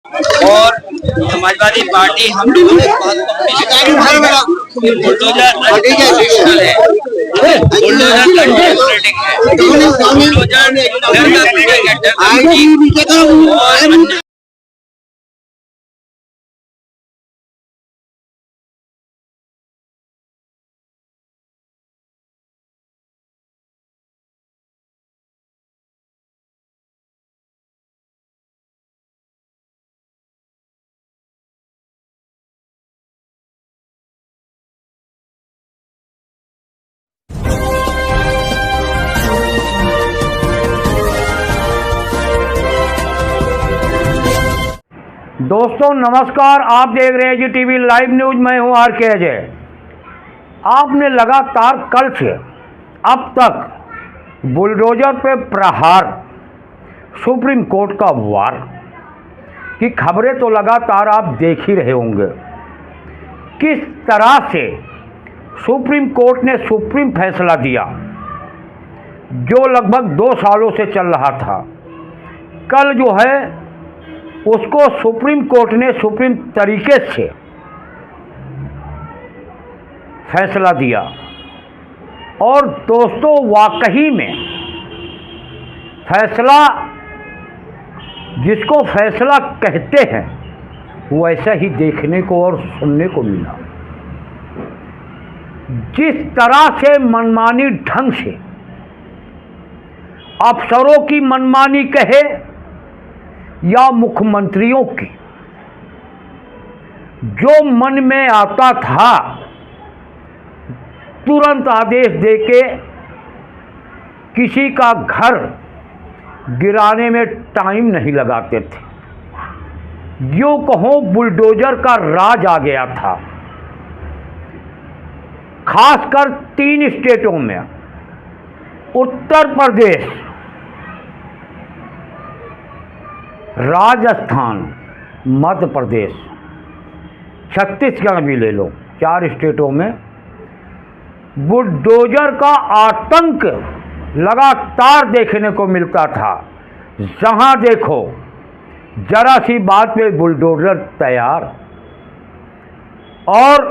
और समाजवादी पार्टी हम लोगों ने बुलडोजर है। दोस्तों नमस्कार, आप देख रहे हैं जी टीवी लाइव न्यूज। मैं हूं आर के अजय। आपने लगातार कल से अब तक बुलडोजर पे प्रहार, सुप्रीम कोर्ट का वार की खबरें तो लगातार आप देख ही रहे होंगे। किस तरह से सुप्रीम कोर्ट ने सुप्रीम फैसला दिया जो लगभग 2 सालों से चल रहा था। कल जो है उसको सुप्रीम कोर्ट ने सुप्रीम तरीके से फैसला दिया। और दोस्तों वाकई में फैसला, जिसको फैसला कहते हैं, वैसा ही देखने को और सुनने को मिला। जिस तरह से मनमानी ढंग से अफसरों की मनमानी कहे या मुख्यमंत्रियों की, जो मन में आता था तुरंत आदेश देके किसी का घर गिराने में टाइम नहीं लगाते थे। यूं कहो बुलडोजर का राज आ गया था। खासकर 3 स्टेटों में, उत्तर प्रदेश, राजस्थान, मध्य प्रदेश, छत्तीसगढ़ भी ले लो, 4 स्टेटों में बुलडोजर का आतंक लगातार देखने को मिलता था। जहां देखो जरा सी बात पे बुलडोजर तैयार, और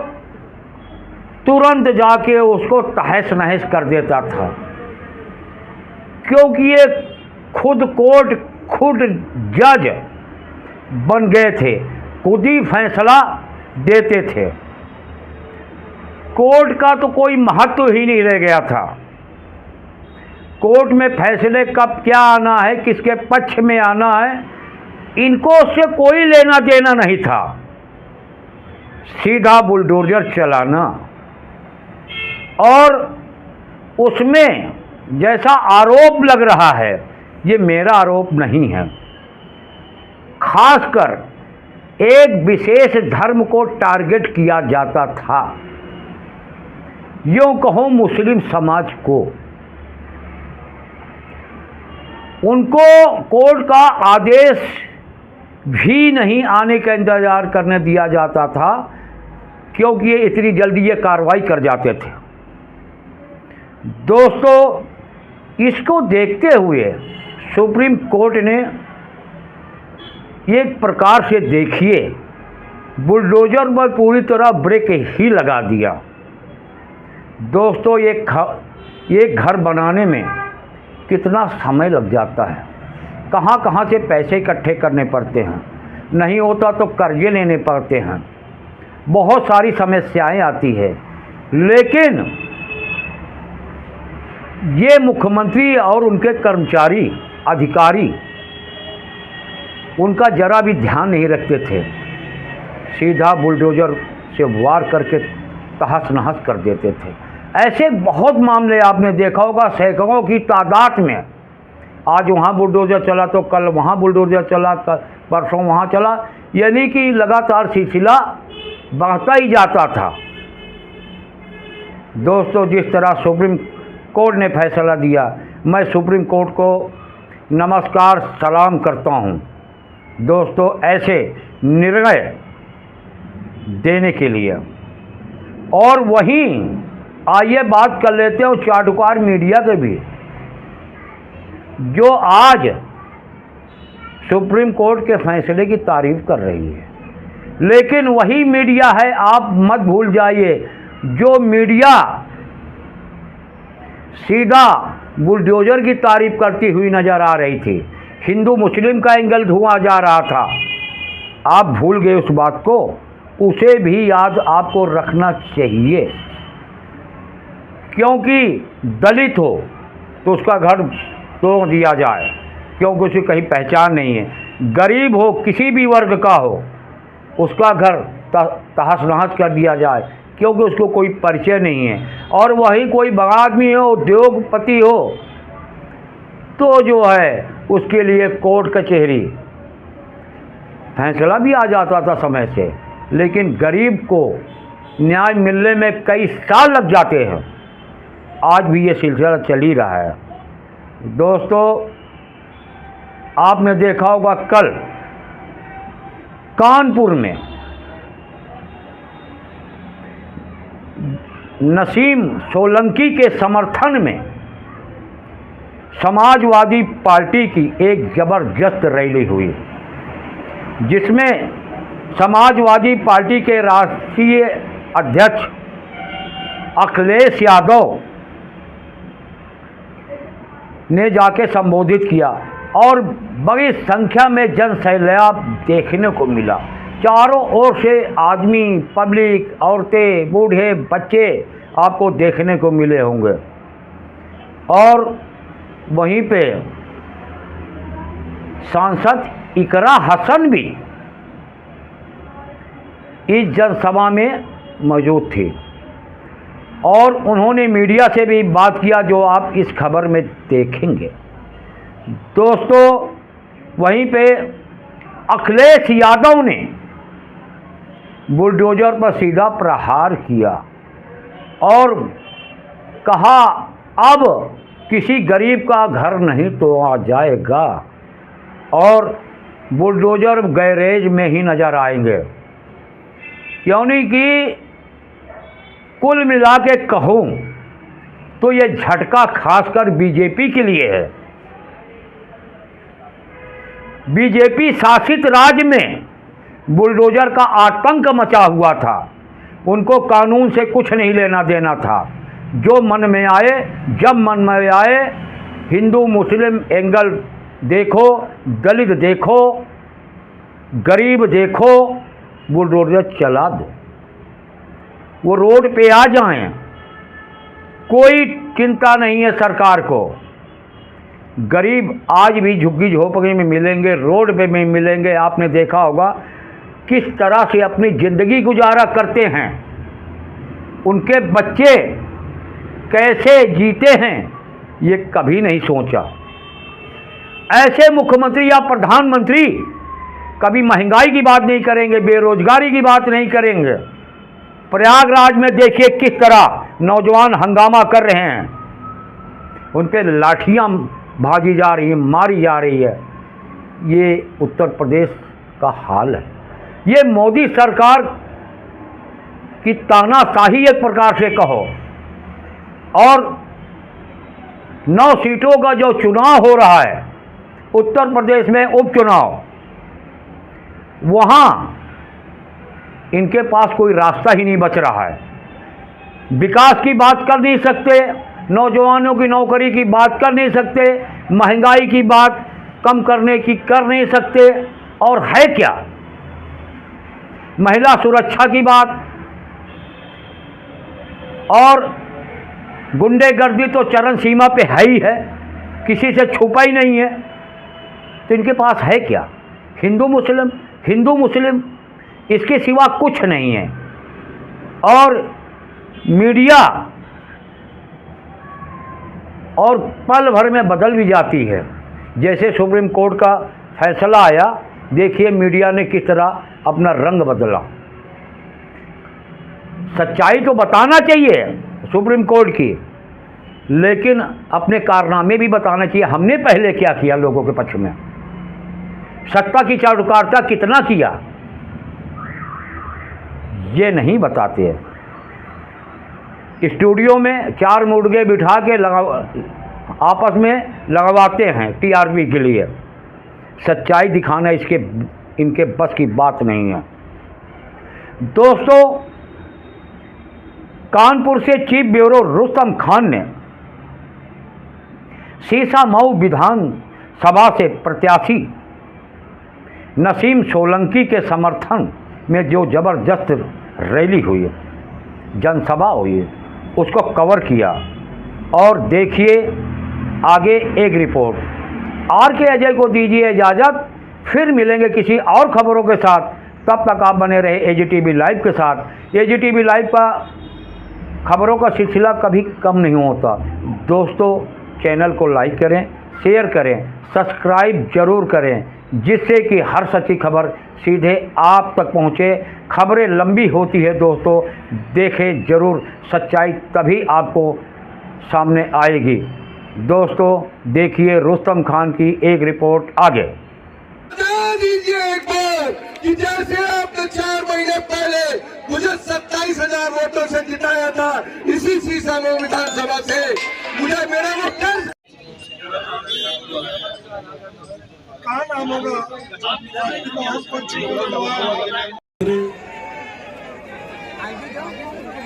तुरंत जाके उसको तहस नहस कर देता था, क्योंकि ये खुद कोर्ट, खुद जज बन गए थे, खुद ही फैसला देते थे। कोर्ट का तो कोई महत्व ही नहीं रह गया था। कोर्ट में फैसले कब क्या आना है, किसके पक्ष में आना है, इनको उससे कोई लेना देना नहीं था। सीधा बुलडोजर चलाना। और उसमें जैसा आरोप लग रहा है, ये मेरा आरोप नहीं है, खासकर एक विशेष धर्म को टारगेट किया जाता था, यूं कहो मुस्लिम समाज को। उनको कोर्ट का आदेश भी नहीं आने का इंतजार करने दिया जाता था, क्योंकि ये इतनी जल्दी ये कार्रवाई कर जाते थे। दोस्तों इसको देखते हुए सुप्रीम कोर्ट ने एक प्रकार से, देखिए, बुलडोजर पर पूरी तरह ब्रेक ही लगा दिया। दोस्तों एक घर बनाने में कितना समय लग जाता है, कहाँ कहाँ से पैसे इकट्ठे करने पड़ते हैं, नहीं होता तो कर्जे लेने पड़ते हैं, बहुत सारी समस्याएं आती है। लेकिन ये मुख्यमंत्री और उनके कर्मचारी, अधिकारी उनका जरा भी ध्यान नहीं रखते थे। सीधा बुलडोजर से वार करके तहस नहस कर देते थे। ऐसे बहुत मामले आपने देखा होगा, सैकड़ों की तादाद में। आज वहाँ बुलडोजर चला तो कल वहाँ बुलडोजर चला, परसों वहाँ चला, यानी कि लगातार सिलसिला बढ़ता ही जाता था। दोस्तों जिस तरह सुप्रीम कोर्ट ने फैसला दिया, मैं सुप्रीम कोर्ट को नमस्कार सलाम करता हूं। दोस्तों ऐसे निर्णय देने के लिए। और वहीं आइए बात कर लेते हैं चाटुकार मीडिया के भी, जो आज सुप्रीम कोर्ट के फैसले की तारीफ कर रही है, लेकिन वही मीडिया है, आप मत भूल जाइए, जो मीडिया सीधा बुलडोजर की तारीफ करती हुई नजर आ रही थी, हिंदू मुस्लिम का एंगल धुआ जा रहा था। आप भूल गए उस बात को, उसे भी याद आपको रखना चाहिए, क्योंकि दलित हो तो उसका घर तोड़ दिया जाए क्योंकि उसकी कहीं पहचान नहीं है, गरीब हो किसी भी वर्ग का हो उसका घर तहस नहस कर दिया जाए क्योंकि उसको कोई परिचय नहीं है, और वही कोई बड़ा आदमी हो, उद्योगपति हो, तो जो है उसके लिए कोर्ट कचहरी फैसला भी आ जाता था समय से, लेकिन गरीब को न्याय मिलने में कई साल लग जाते हैं। आज भी ये सिलसिला चल ही रहा है। दोस्तों, आपने देखा होगा कल कानपुर में नसीम सोलंकी के समर्थन में समाजवादी पार्टी की एक जबरदस्त रैली हुई, जिसमें समाजवादी पार्टी के राष्ट्रीय अध्यक्ष अखिलेश यादव ने जाके संबोधित किया और बड़ी संख्या में जनसैलाब देखने को मिला। चारों ओर से आदमी, पब्लिक, औरतें, बूढ़े, बच्चे आपको देखने को मिले होंगे, और वहीं पे सांसद इकरा हसन भी इस जनसभा में मौजूद थी, और उन्होंने मीडिया से भी बात किया, जो आप इस खबर में देखेंगे। दोस्तों, वहीं पे अखिलेश यादव ने बुलडोजर पर सीधा प्रहार किया और कहा, अब किसी गरीब का घर नहीं तोड़ा जाएगा और बुलडोजर गैरेज में ही नज़र आएंगे। यानी कि कुल मिला के कहूँ तो ये झटका खासकर बीजेपी के लिए है। बीजेपी शासित राज्य में बुलडोजर का आतंक मचा हुआ था, उनको कानून से कुछ नहीं लेना देना था, जो मन में आए, जब मन में आए, हिंदू मुस्लिम एंगल देखो, दलित देखो, गरीब देखो, बुलडोजर चला दो, वो रोड पे आ जाएं, कोई चिंता नहीं है सरकार को। गरीब आज भी झुग्गी झोपड़ी में मिलेंगे, रोड पे भी मिलेंगे। आपने देखा होगा किस तरह से अपनी ज़िंदगी गुजारा करते हैं, उनके बच्चे कैसे जीते हैं, ये कभी नहीं सोचा। ऐसे मुख्यमंत्री या प्रधानमंत्री कभी महंगाई की बात नहीं करेंगे, बेरोजगारी की बात नहीं करेंगे। प्रयागराज में देखिए किस तरह नौजवान हंगामा कर रहे हैं, उन पे लाठियाँ भाजी जा रही हैं, मारी जा रही है। ये उत्तर प्रदेश का हाल है। ये मोदी सरकार की तानाशाही एक प्रकार से कहो, और 9 सीटों का जो चुनाव हो रहा है उत्तर प्रदेश में, उपचुनाव, वहाँ इनके पास कोई रास्ता ही नहीं बच रहा है। विकास की बात कर नहीं सकते, नौजवानों की नौकरी की बात कर नहीं सकते, महंगाई की बात कम करने की कर नहीं सकते, और है क्या महिला सुरक्षा की बात, और गुंडेगर्दी तो चरम सीमा पे है ही है, किसी से छुपा ही नहीं है। तो इनके पास है क्या? हिंदू मुस्लिम इसके सिवा कुछ नहीं है। और मीडिया और पल भर में बदल भी जाती है। जैसे सुप्रीम कोर्ट का फैसला आया, देखिए मीडिया ने किस तरह अपना रंग बदला। सच्चाई तो बताना चाहिए सुप्रीम कोर्ट की, लेकिन अपने कारनामे भी बताना चाहिए। हमने पहले क्या किया लोगों के पक्ष में, सत्ता की चाटुकारिता कितना किया, ये नहीं बताते हैं। स्टूडियो में 4 मुर्गे बिठा के आपस में लगवाते हैं टीआरपी के लिए, सच्चाई दिखाना इनके बस की बात नहीं है। दोस्तों, कानपुर से चीफ ब्यूरो रुस्तम खान ने सीसामऊ विधानसभा से प्रत्याशी नसीम सोलंकी के समर्थन में जो जबरदस्त रैली हुई है, जनसभा हुई है, उसको कवर किया। और देखिए आगे एक रिपोर्ट। RK अजय को दीजिए इजाज़त, फिर मिलेंगे किसी और खबरों के साथ। तब तक आप बने रहे AGTV लाइव के साथ। AGTV लाइव का खबरों का सिलसिला कभी कम नहीं होता। दोस्तों, चैनल को लाइक करें, शेयर करें, सब्सक्राइब जरूर करें, जिससे कि हर सच्ची खबर सीधे आप तक पहुंचे। खबरें लंबी होती है दोस्तों, देखें जरूर, सच्चाई तभी आपको सामने आएगी। दोस्तों, देखिए रुस्तम खान की एक रिपोर्ट आगे। बता दीजिए एक बार कि जैसे आपने 4 महीने पहले मुझे 27,000 वोटों से जिताया था इसी सीसामऊ विधानसभा से, मुझे मेरा वो कर्ज कहाँ नाम होगा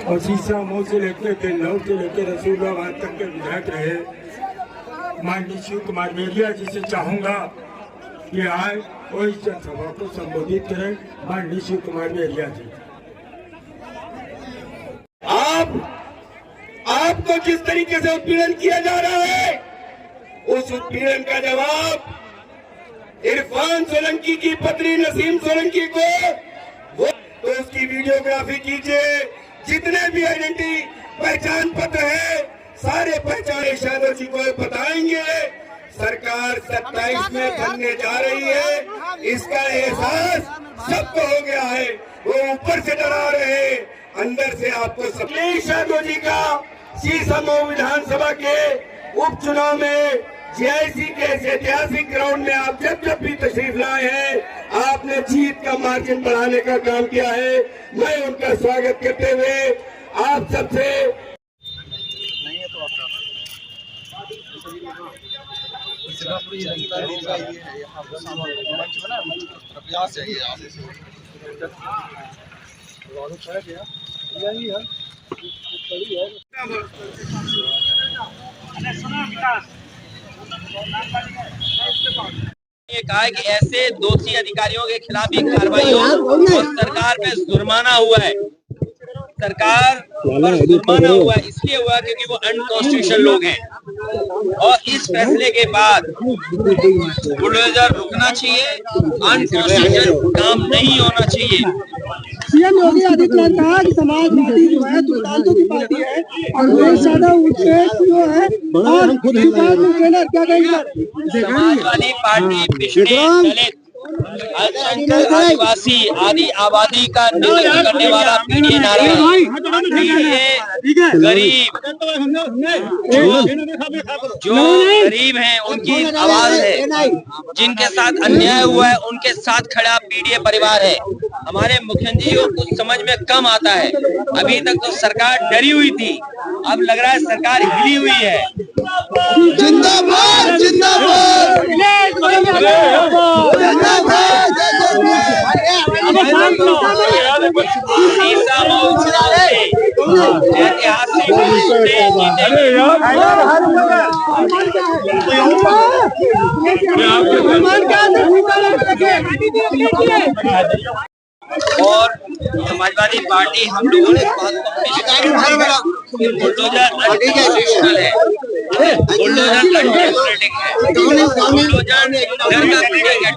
और सीसामऊ से लेकर बेल्लौर से लेकर रसूलाबाद तक के विधायक रहे माननीय शिव कुमार मेरिया जी से चाहूंगा कि आए और इस जनसभा को संबोधित करें। माननीय शिव कुमार मेरिया जी, आपको जिस तरीके से उत्पीड़न किया जा रहा है, उस उत्पीड़न का जवाब इरफान सोलंकी की पत्नी नसीम सोलंकी को तो उसकी वीडियोग्राफी कीजिए। जितने भी आइडेंटिटी पहचान पत्र है, सारे पहचान यादव जी को बताएंगे। सरकार 27 में बनने जा रही है, इसका एहसास सबको हो गया है। वो ऊपर से डरा रहे हैं, अंदर से आपको अखिलेश यादव जी का सीसामऊ विधानसभा के उपचुनाव में GIC के ऐतिहासिक ग्राउंड में आप जब भी तशरीफ लाए हैं, आपने जीत का मार्जिन बढ़ाने का काम किया है। मैं उनका स्वागत करते हुए आप सबसे ये कहा कि ऐसे दोषी अधिकारियों के खिलाफ भी कार्रवाई हो और सरकार पे जुर्माना हुआ है। सरकार पर जुर्माना हुआ इसलिए हुआ क्योंकि वो अनकॉन्स्टिट्यूशनल लोग हैं और इस फैसले के बाद बुलडोजर रुकना चाहिए, अनकॉन्स्टिट्यूशनल काम नहीं होना चाहिए। सीएम योगी आदित्यनाथ कहा कि समाजवादी जो है दुर्दांतों की पार्टी है और अखिलेश यादव उसके जो है और ट्रेनर क्या कहेंगे? समाजवादी पार्टी पिछड़े दलित अल्पसंख्यक आदिवासी आदि आबादी का नेतृत्व करने वाला पीडीए नारा है। गरीब जो गरीब हैं उनकी आवाज है, जिनके साथ अन्याय हुआ है उनके साथ खड़ा पीडीए परिवार है। हमारे मुख्यमंत्री को कुछ समझ में कम आता है। अभी तक तो सरकार डरी हुई थी, अब लग रहा है सरकार हिली हुई है। जिंदाबाद जिंदाबाद ऐतिहासिक और समाजवादी पार्टी हम लोगों ने बुलडोजर अनकॉन्स्टिट्यूशनल है, बुलडोजर अनडेमोक्रेटिक है, बुलडोजर डर का पीड़ित है,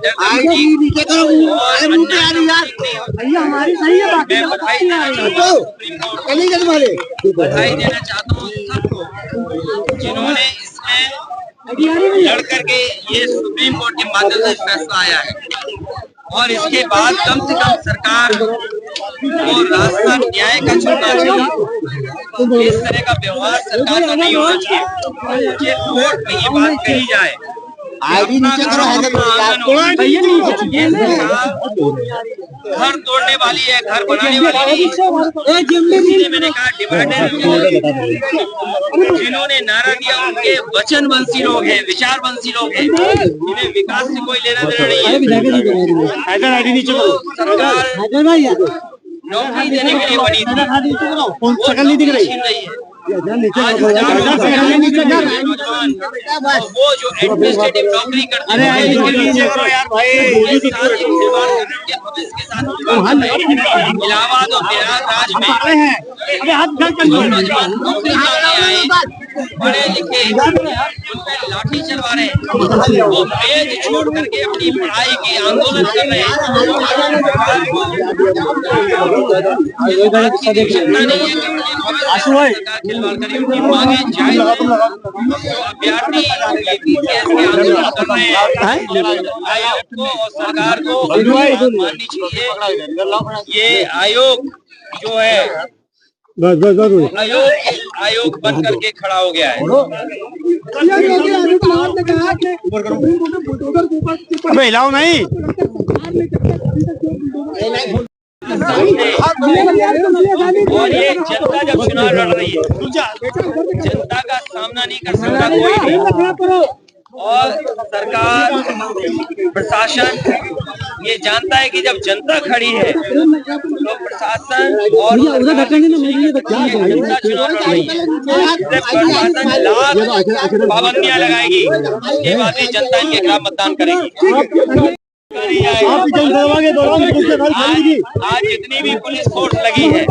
बधाई देना चाहता हूँ सबको जिन्होंने इसमें लड़ करके ये सुप्रीम कोर्ट के माध्यम से फैसला आया है। और इसके बाद कम से कम सरकार को रास्ता न्याय का चुनना चाहिए। इस तरह का व्यवहार सरकार का नहीं होना चाहिए। मुझे कोर्ट में ये बात कही जाए आईडी नीचे करो, ये घर तोड़ने वाली है, घर बनाने वाली है। मैंने कहा डिवाइडेड, जिन्होंने नारा दिया उनके वचनवंशी लोग हैं, विचारवंशी लोग हैं, इन्हें विकास से कोई लेना देना नहीं है। तो सरकार नौकरी देने के लिए बनी थी, वो छीन रही है। आज वो जो एडमिनिस्ट्रेटिव नौकरी करते हैं इलाहाबाद और बिहार राज्य में नौकरी आए बड़े लिखे उन पर लाठी चलवा रहे हैं, वो पेज छोड़ करके अपनी पढ़ाई की आंदोलन कर रहे हैं। चिंता नहीं है कि खिलवाड़ करी, उनकी मांगे जायज है। जो अभ्यर्थी APCS के आंदोलन कर रहे हैं, आयोग को और सरकार को माननी चाहिए। ये आयोग जो है आयोग बन करके खड़ा हो गया है। अबे हिलाओ नहीं। और ये जनता जब चुनाव लड़ रही है, जनता का सामना नहीं कर सकता कोई भी। और सरकार प्रशासन ये जानता है कि जब जनता खड़ी है तो प्रशासन और जनता चुनाव लड़ रही है, प्रशासन लाख पाबंदियां लगाएगी, उसके बाद भी जनता इनके खिलाफ मतदान करेगी। आज जितनी भी पुलिस फोर्स लगी है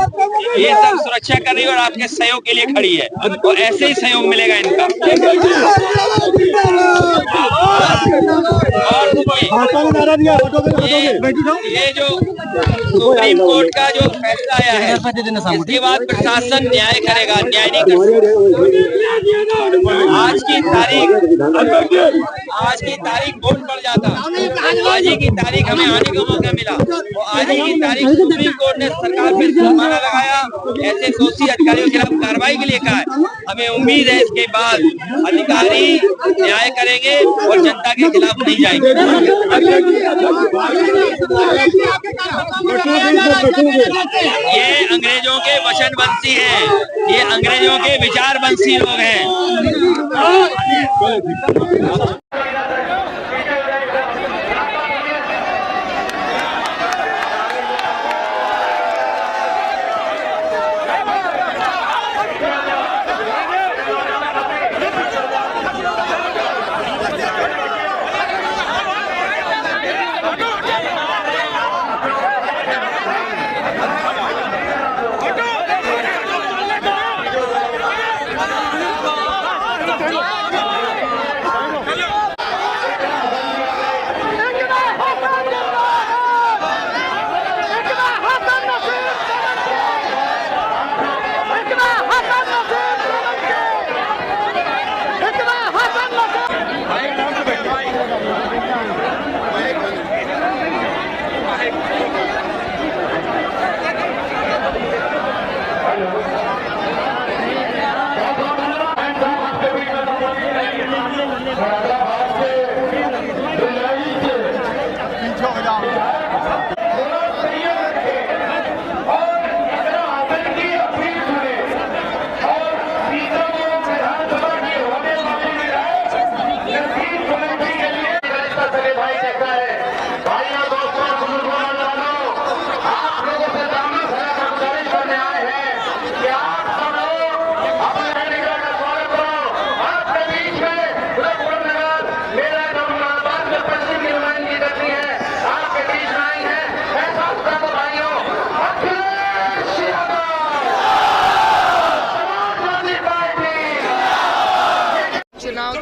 ये सब सुरक्षा कर रही है और आपके सहयोग के लिए खड़ी है, और ऐसे ही सहयोग मिलेगा इनका। ये जो सुप्रीम कोर्ट का जो फैसला आया है, इसके बाद प्रशासन न्याय करेगा, न्याय नहीं कर सकता। आज की तारीख वोट पड़ जाता, आज ही की तारीख हमें आने का मौका मिला, और आज ही की तारीख सुप्रीम कोर्ट ने सरकार पर जुर्माना लगाया, ऐसे दोषी अधिकारियों के खिलाफ कार्रवाई के लिए कहा है। हमें उम्मीद है इसके बाद अधिकारी न्याय करेंगे और जनता के खिलाफ नहीं जाएंगे। ये अंग्रेजों के वचनवंशी हैं, ये अंग्रेजों के विचारवंशी लोग हैं।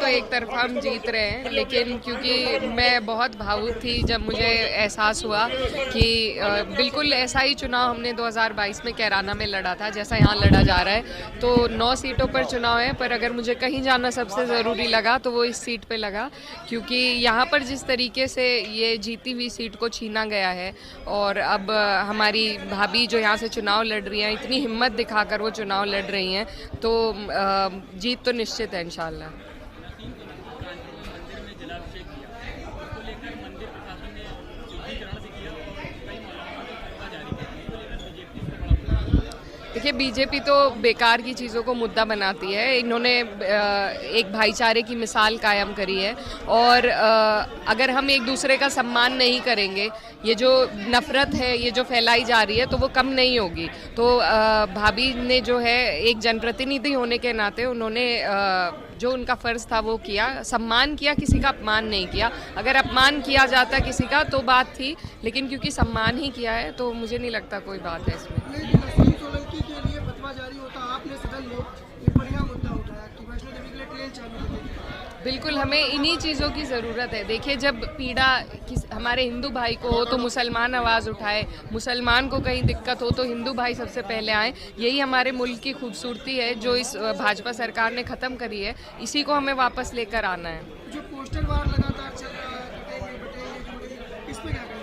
एक तरफा हम जीत रहे हैं, लेकिन क्योंकि मैं बहुत भावुक थी जब मुझे एहसास हुआ कि बिल्कुल ऐसा ही चुनाव हमने 2022 में कैराना में लड़ा था जैसा यहाँ लड़ा जा रहा है। तो 9 सीटों पर चुनाव है, पर अगर मुझे कहीं जाना सबसे ज़रूरी लगा तो वो इस सीट पे लगा, क्योंकि यहाँ पर जिस तरीके से ये जीती हुई सीट को छीना गया है और अब हमारी भाभी जो यहाँ से चुनाव लड़ रही हैं इतनी हिम्मत दिखाकर वो चुनाव लड़ रही हैं, तो जीत तो निश्चित है इंशाल्लाह। देखिए, बीजेपी तो बेकार की चीज़ों को मुद्दा बनाती है। इन्होंने एक भाईचारे की मिसाल कायम करी है और अगर हम एक दूसरे का सम्मान नहीं करेंगे, ये जो नफ़रत है, ये जो फैलाई जा रही है, तो वो कम नहीं होगी। तो भाभी ने जो है एक जनप्रतिनिधि होने के नाते उन्होंने जो उनका फ़र्ज़ था वो किया, सम्मान किया, किसी का अपमान नहीं किया। अगर अपमान किया जाता किसी का तो बात थी, लेकिन क्योंकि सम्मान ही किया है तो मुझे नहीं लगता कोई बात है इसमें। नसीम सोलंकी के लिए फतवा जारी होता, आपने सदन में एक बढ़िया मुद्दा उठाया कि वैष्णो देवी के लिए ट्रेन चालू करेगी। बिल्कुल, हमें इन्हीं चीज़ों की ज़रूरत है। देखिए, जब पीड़ा हमारे हिंदू भाई को हो तो मुसलमान आवाज़ उठाए, मुसलमान को कहीं दिक्कत हो तो हिंदू भाई सबसे पहले आए। यही हमारे मुल्क की खूबसूरती है जो इस भाजपा सरकार ने ख़त्म करी है, इसी को हमें वापस लेकर आना है। जो पोस्टर वार लगातार चल रहा है, इस पे क्या कहेंगे?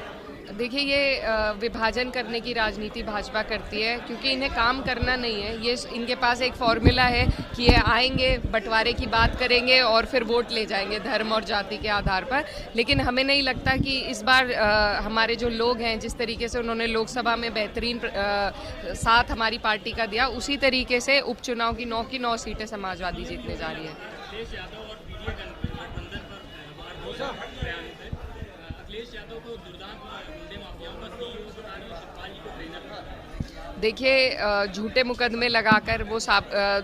देखिए, ये विभाजन करने की राजनीति भाजपा करती है क्योंकि इन्हें काम करना नहीं है। ये इनके पास एक फॉर्मूला है कि ये आएंगे, बंटवारे की बात करेंगे और फिर वोट ले जाएंगे धर्म और जाति के आधार पर। लेकिन हमें नहीं लगता कि इस बार हमारे जो लोग हैं, जिस तरीके से उन्होंने लोकसभा में बेहतरीन साथ हमारी पार्टी का दिया, उसी तरीके से उपचुनाव की 9 की 9 सीटें समाजवादी जीतने जा रही है। देखिए, झूठे मुकदमे लगाकर वो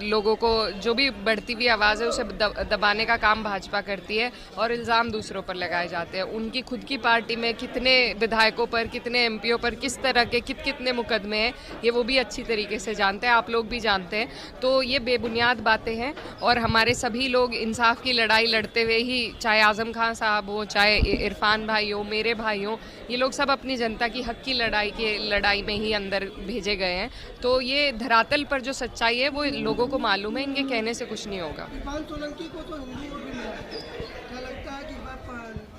लोगों को, जो भी बढ़ती हुई आवाज़ है उसे दबाने का काम भाजपा करती है और इल्ज़ाम दूसरों पर लगाए जाते हैं। उनकी खुद की पार्टी में कितने विधायकों पर, कितने एमपीओ पर किस तरह के कितने मुकदमे हैं, ये वो भी अच्छी तरीके से जानते हैं, आप लोग भी जानते हैं। तो ये बेबुनियाद बातें हैं और हमारे सभी लोग इंसाफ की लड़ाई लड़ते हुए ही, चाहे आज़म खान साहब हो, चाहे इरफान भाई हो, मेरे भाई हो, ये लोग सब अपनी जनता की हक की लड़ाई में ही अंदर भेजे गए हैं। तो ये धरातल पर जो सच्चाई है वो लोगों को मालूम है, इनके कहने से कुछ नहीं होगा। सोलंकी को तो हिंदू वोट भी मिला है, क्या लगता है कि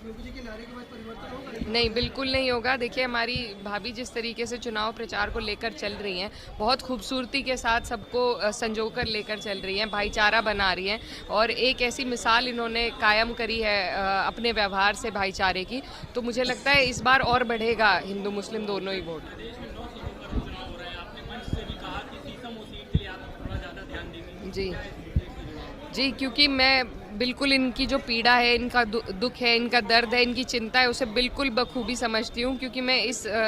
योगी जी के नारे के बाद परिवर्तन होगा? नहीं, बिल्कुल नहीं होगा। देखिए, हमारी भाभी जिस तरीके से चुनाव प्रचार को लेकर चल रही हैं, बहुत खूबसूरती के साथ सबको संजोकर लेकर चल रही हैं, भाईचारा बना रही हैं और एक ऐसी मिसाल इन्होंने कायम करी है अपने व्यवहार से भाईचारे की। तो मुझे लगता है इस बार और बढ़ेगा हिंदू मुस्लिम दोनों ही वोट। जी, क्योंकि मैं बिल्कुल इनकी जो पीड़ा है, इनका दुख है, इनका दर्द है, इनकी चिंता है, उसे बिल्कुल बखूबी समझती हूँ क्योंकि मैं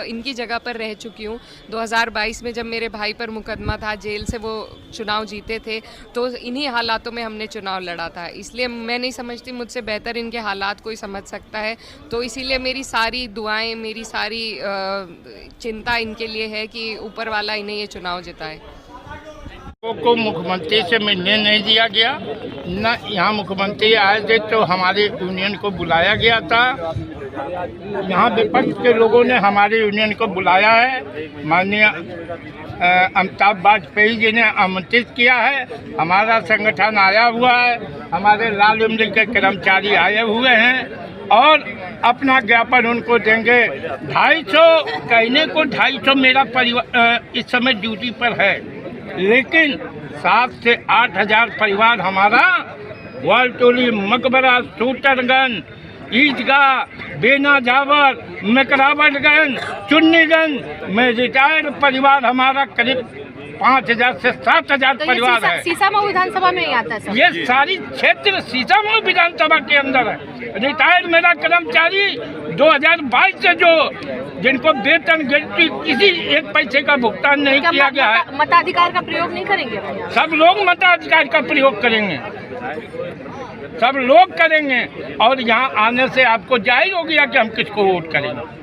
इनकी जगह पर रह चुकी हूँ। 2022 में जब मेरे भाई पर मुकदमा था, जेल से वो चुनाव जीते थे, तो इन्हीं हालातों में हमने चुनाव लड़ा था। इसलिए मैं नहीं समझती मुझसे बेहतर इनके हालात कोई समझ सकता है। तो इसीलिए मेरी सारी दुआएं, मेरी सारी चिंता इनके लिए है कि ऊपर वाला इन्हें ये चुनाव जिताए। को मुख्यमंत्री से मिलने नहीं दिया गया, न यहाँ मुख्यमंत्री आए थे तो हमारे यूनियन को बुलाया गया था। यहाँ विपक्ष के लोगों ने हमारे यूनियन को बुलाया है, माननीय अमिताभ वाजपेयी जी ने आमंत्रित किया है। हमारा संगठन आया हुआ है, हमारे लाल मिल के कर्मचारी आए हुए हैं और अपना ज्ञापन उनको देंगे। 250 कहने को 250 मेरा परिवार इस समय ड्यूटी पर है, लेकिन 7 से 8 हज़ार परिवार हमारा वालटोली, मकबरा, सूटरगंज, ईदगाह, बेना जावर, मकरावटगंज, चुन्नीगंज में रिटायर्ड परिवार हमारा करीब 5,000 से 7,000 परिवार है। सीसामऊ विधानसभा में ही आता है सर? ये सारी क्षेत्र सीसामऊ विधानसभा के अंदर है। रिटायर्ड मेरा कर्मचारी 2022 से जो जिनको वेतन किसी एक पैसे का भुगतान नहीं किया गया है, मताधिकार का प्रयोग नहीं करेंगे? सब लोग मताधिकार का प्रयोग करेंगे, सब लोग करेंगे और यहाँ आने से आपको जाहिर हो गया कि हम किसको वोट करेंगे।